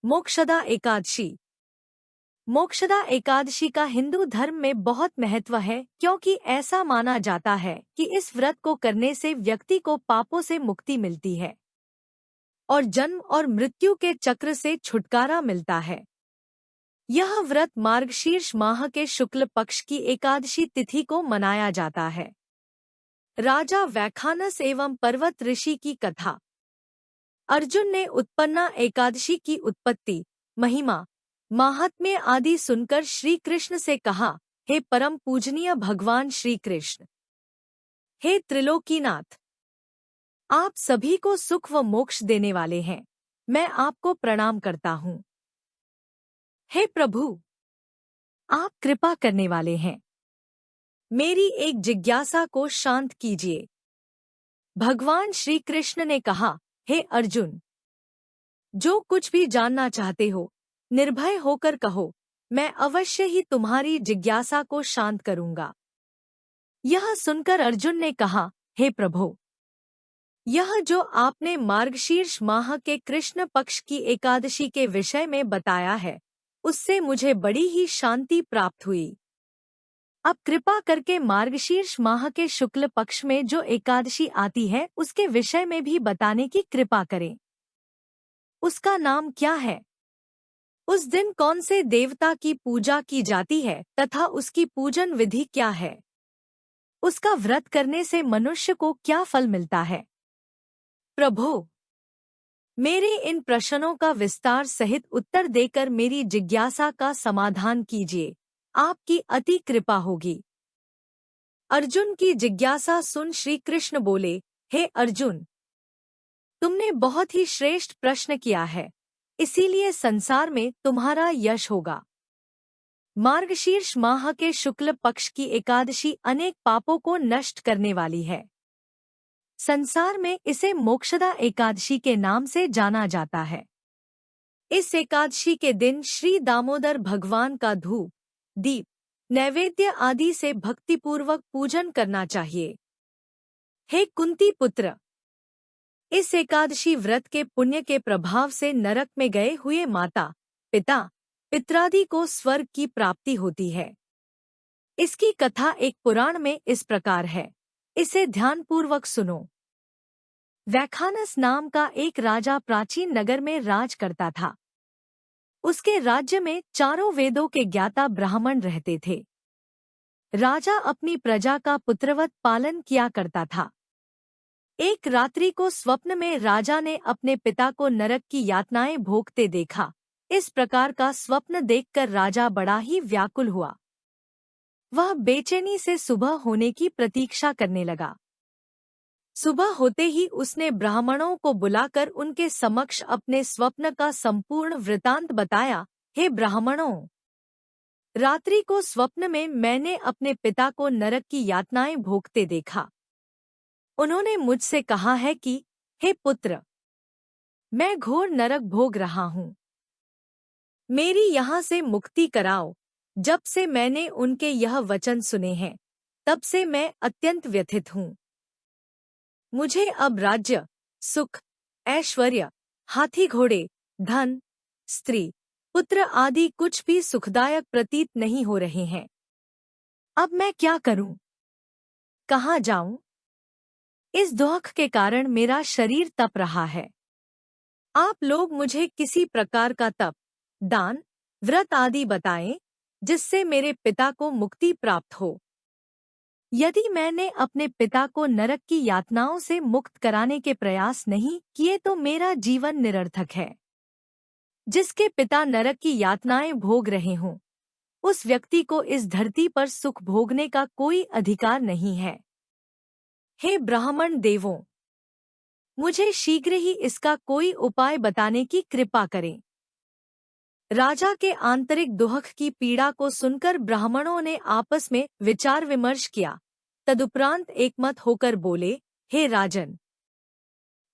मोक्षदा एकादशी। मोक्षदा एकादशी का हिंदू धर्म में बहुत महत्व है क्योंकि ऐसा माना जाता है कि इस व्रत को करने से व्यक्ति को पापों से मुक्ति मिलती है और जन्म और मृत्यु के चक्र से छुटकारा मिलता है। यह व्रत मार्गशीर्ष माह के शुक्ल पक्ष की एकादशी तिथि को मनाया जाता है। राजा वैखानस एवं पर्वत ऋषि की कथा। अर्जुन ने उत्पन्ना एकादशी की उत्पत्ति, महिमा, माहात्म्य आदि सुनकर श्री कृष्ण से कहा, हे परम पूजनीय भगवान श्री कृष्ण, हे त्रिलोकीनाथ, आप सभी को सुख व मोक्ष देने वाले हैं, मैं आपको प्रणाम करता हूँ। हे प्रभु, आप कृपा करने वाले हैं, मेरी एक जिज्ञासा को शांत कीजिए। भगवान श्री कृष्ण ने कहा, हे अर्जुन, जो कुछ भी जानना चाहते हो निर्भय होकर कहो, मैं अवश्य ही तुम्हारी जिज्ञासा को शांत करूंगा। यह सुनकर अर्जुन ने कहा, हे प्रभु, यह जो आपने मार्गशीर्ष माह के कृष्ण पक्ष की एकादशी के विषय में बताया है, उससे मुझे बड़ी ही शांति प्राप्त हुई। अब कृपा करके मार्गशीर्ष माह के शुक्ल पक्ष में जो एकादशी आती है उसके विषय में भी बताने की कृपा करें। उसका नाम क्या है? उस दिन कौन से देवता की पूजा की जाती है तथा उसकी पूजन विधि क्या है? उसका व्रत करने से मनुष्य को क्या फल मिलता है? प्रभु, मेरे इन प्रश्नों का विस्तार सहित उत्तर देकर मेरी जिज्ञासा का समाधान कीजिए, आपकी अति कृपा होगी। अर्जुन की जिज्ञासा सुन श्री कृष्ण बोले, हे अर्जुन, तुमने बहुत ही श्रेष्ठ प्रश्न किया है, इसीलिए संसार में तुम्हारा यश होगा। मार्गशीर्ष माह के शुक्ल पक्ष की एकादशी अनेक पापों को नष्ट करने वाली है। संसार में इसे मोक्षदा एकादशी के नाम से जाना जाता है। इस एकादशी के दिन श्री दामोदर भगवान का धूप, दीप, नैवेद्य आदि से भक्तिपूर्वक पूजन करना चाहिए। हे कुंती पुत्र, इस एकादशी व्रत के पुण्य के प्रभाव से नरक में गए हुए माता, पिता, पितरादि को स्वर्ग की प्राप्ति होती है। इसकी कथा एक पुराण में इस प्रकार है, इसे ध्यानपूर्वक सुनो। वैखानस नाम का एक राजा प्राचीन नगर में राज करता था। उसके राज्य में चारों वेदों के ज्ञाता ब्राह्मण रहते थे। राजा अपनी प्रजा का पुत्रवत पालन किया करता था। एक रात्रि को स्वप्न में राजा ने अपने पिता को नरक की यातनाएं भोगते देखा। इस प्रकार का स्वप्न देखकर राजा बड़ा ही व्याकुल हुआ। वह बेचैनी से सुबह होने की प्रतीक्षा करने लगा। सुबह होते ही उसने ब्राह्मणों को बुलाकर उनके समक्ष अपने स्वप्न का संपूर्ण वृतांत बताया। हे ब्राह्मणों, रात्रि को स्वप्न में मैंने अपने पिता को नरक की यातनाएं भोगते देखा। उन्होंने मुझसे कहा है कि, हे पुत्र, मैं घोर नरक भोग रहा हूँ, मेरी यहाँ से मुक्ति कराओ। जब से मैंने उनके यह वचन सुने हैं, तब से मैं अत्यंत व्यथित हूँ। मुझे अब राज्य, सुख, ऐश्वर्य, हाथी घोड़े, धन, स्त्री, पुत्र आदि कुछ भी सुखदायक प्रतीत नहीं हो रहे हैं। अब मैं क्या करूं? कहाँ जाऊं? इस दुख के कारण मेरा शरीर तप रहा है। आप लोग मुझे किसी प्रकार का तप, दान, व्रत आदि बताएं, जिससे मेरे पिता को मुक्ति प्राप्त हो। यदि मैंने अपने पिता को नरक की यातनाओं से मुक्त कराने के प्रयास नहीं किए तो मेरा जीवन निरर्थक है। जिसके पिता नरक की यातनाएं भोग रहे हों, उस व्यक्ति को इस धरती पर सुख भोगने का कोई अधिकार नहीं है। हे ब्राह्मण देवों, मुझे शीघ्र ही इसका कोई उपाय बताने की कृपा करें। राजा के आंतरिक दुख की पीड़ा को सुनकर ब्राह्मणों ने आपस में विचार विमर्श किया। तदुपरांत एकमत होकर बोले, हे राजन,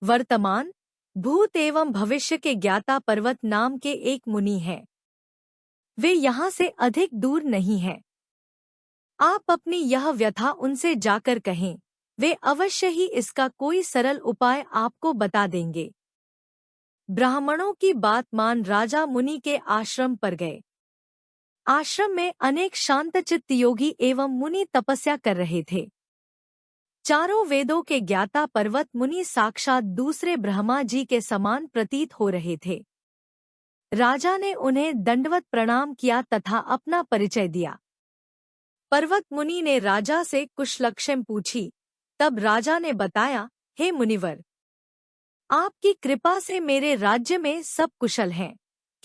वर्तमान, भूत एवं भविष्य के ज्ञाता पर्वत नाम के एक मुनि हैं। वे यहाँ से अधिक दूर नहीं हैं। आप अपनी यह व्यथा उनसे जाकर कहें, वे अवश्य ही इसका कोई सरल उपाय आपको बता देंगे। ब्राह्मणों की बात मान राजा मुनि के आश्रम पर गए। आश्रम में अनेक शांतचित्त योगी एवं मुनि तपस्या कर रहे थे। चारों वेदों के ज्ञाता पर्वत मुनि साक्षात दूसरे ब्रह्मा जी के समान प्रतीत हो रहे थे। राजा ने उन्हें दंडवत प्रणाम किया तथा अपना परिचय दिया। पर्वत मुनि ने राजा से कुशलक्षेम पूछी। तब राजा ने बताया, हे मुनिवर, आपकी कृपा से मेरे राज्य में सब कुशल हैं,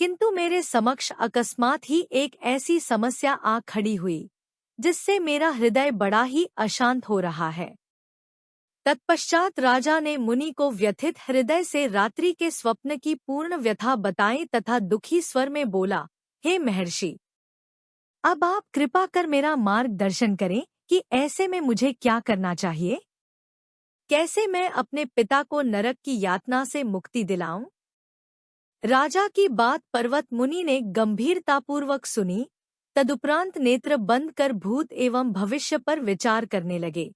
किंतु मेरे समक्ष अकस्मात ही एक ऐसी समस्या आ खड़ी हुई जिससे मेरा हृदय बड़ा ही अशांत हो रहा है। तत्पश्चात राजा ने मुनि को व्यथित हृदय से रात्रि के स्वप्न की पूर्ण व्यथा बताई तथा दुखी स्वर में बोला, हे महर्षि, अब आप कृपा कर मेरा मार्गदर्शन करें कि ऐसे में मुझे क्या करना चाहिए। कैसे मैं अपने पिता को नरक की यातना से मुक्ति दिलाऊं? राजा की बात पर्वत मुनि ने गंभीरतापूर्वक सुनी। तदुपरांत नेत्र बंद कर भूत एवं भविष्य पर विचार करने लगे।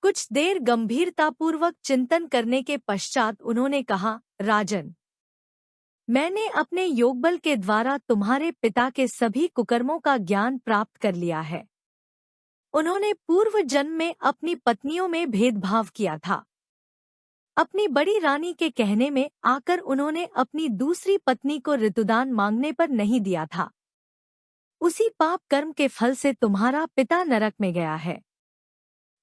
कुछ देर गंभीरतापूर्वक चिंतन करने के पश्चात उन्होंने कहा, राजन, मैंने अपने योगबल के द्वारा तुम्हारे पिता के सभी कुकर्मों का ज्ञान प्राप्त कर लिया है। उन्होंने पूर्व जन्म में अपनी पत्नियों में भेदभाव किया था। अपनी बड़ी रानी के कहने में आकर उन्होंने अपनी दूसरी पत्नी को ऋतुदान मांगने पर नहीं दिया था। उसी पाप कर्म के फल से तुम्हारा पिता नरक में गया है।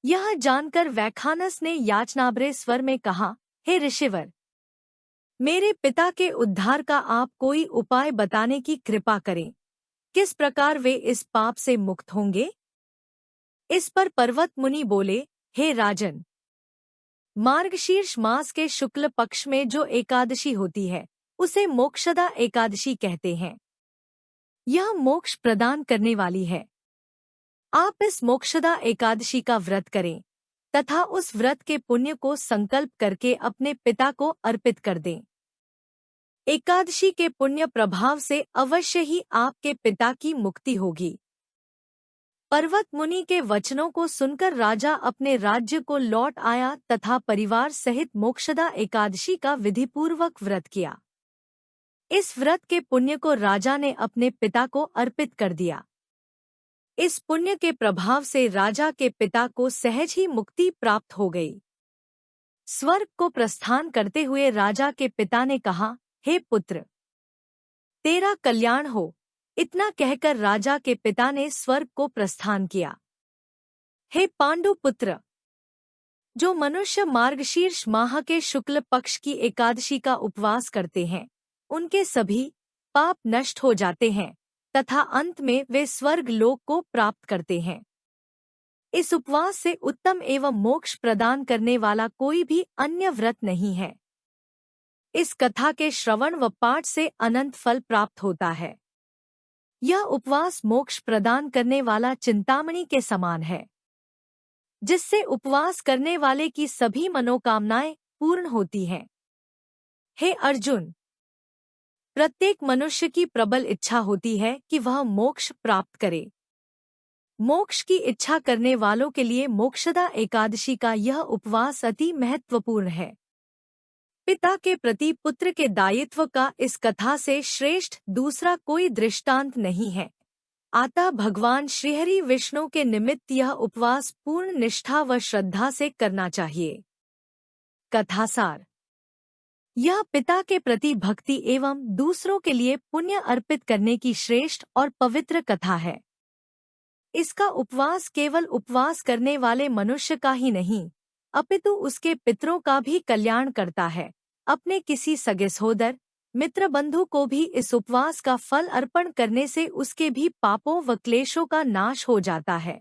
यह जानकर वैखानस ने याचनाभरे स्वर में कहा, हे ऋषिवर, मेरे पिता के उद्धार का आप कोई उपाय बताने की कृपा करें। किस प्रकार वे इस पाप से मुक्त होंगे? इस पर पर्वत मुनि बोले, हे राजन, मार्गशीर्ष मास के शुक्ल पक्ष में जो एकादशी होती है उसे मोक्षदा एकादशी कहते हैं। यह मोक्ष प्रदान करने वाली है। आप इस मोक्षदा एकादशी का व्रत करें तथा उस व्रत के पुण्य को संकल्प करके अपने पिता को अर्पित कर दें। एकादशी के पुण्य प्रभाव से अवश्य ही आपके पिता की मुक्ति होगी। पर्वत मुनि के वचनों को सुनकर राजा अपने राज्य को लौट आया तथा परिवार सहित मोक्षदा एकादशी का विधिपूर्वक व्रत किया। इस व्रत के पुण्य को राजा ने अपने पिता को अर्पित कर दिया। इस पुण्य के प्रभाव से राजा के पिता को सहज ही मुक्ति प्राप्त हो गई। स्वर्ग को प्रस्थान करते हुए राजा के पिता ने कहा, हे पुत्र, तेरा कल्याण हो। इतना कहकर राजा के पिता ने स्वर्ग को प्रस्थान किया। हे पांडु पुत्र, जो मनुष्य मार्गशीर्ष माह के शुक्ल पक्ष की एकादशी का उपवास करते हैं उनके सभी पाप नष्ट हो जाते हैं तथा अंत में वे स्वर्ग लोक को प्राप्त करते हैं। इस उपवास से उत्तम एवं मोक्ष प्रदान करने वाला कोई भी अन्य व्रत नहीं है। इस कथा के श्रवण व पाठ से अनंत फल प्राप्त होता है। यह उपवास मोक्ष प्रदान करने वाला चिंतामणि के समान है, जिससे उपवास करने वाले की सभी मनोकामनाएं पूर्ण होती हैं। हे अर्जुन, प्रत्येक मनुष्य की प्रबल इच्छा होती है कि वह मोक्ष प्राप्त करे। मोक्ष की इच्छा करने वालों के लिए मोक्षदा एकादशी का यह उपवास अति महत्वपूर्ण है। पिता के प्रति पुत्र के दायित्व का इस कथा से श्रेष्ठ दूसरा कोई दृष्टांत नहीं है। अतः भगवान श्रीहरि विष्णु के निमित्त यह उपवास पूर्ण निष्ठा व श्रद्धा से करना चाहिए। कथासार: यह पिता के प्रति भक्ति एवं दूसरों के लिए पुण्य अर्पित करने की श्रेष्ठ और पवित्र कथा है। इसका उपवास केवल उपवास करने वाले मनुष्य का ही नहीं, अपितु उसके पितरों का भी कल्याण करता है। अपने किसी सगे सहोदर मित्र बंधु को भी इस उपवास का फल अर्पण करने से उसके भी पापों व क्लेशों का नाश हो जाता है।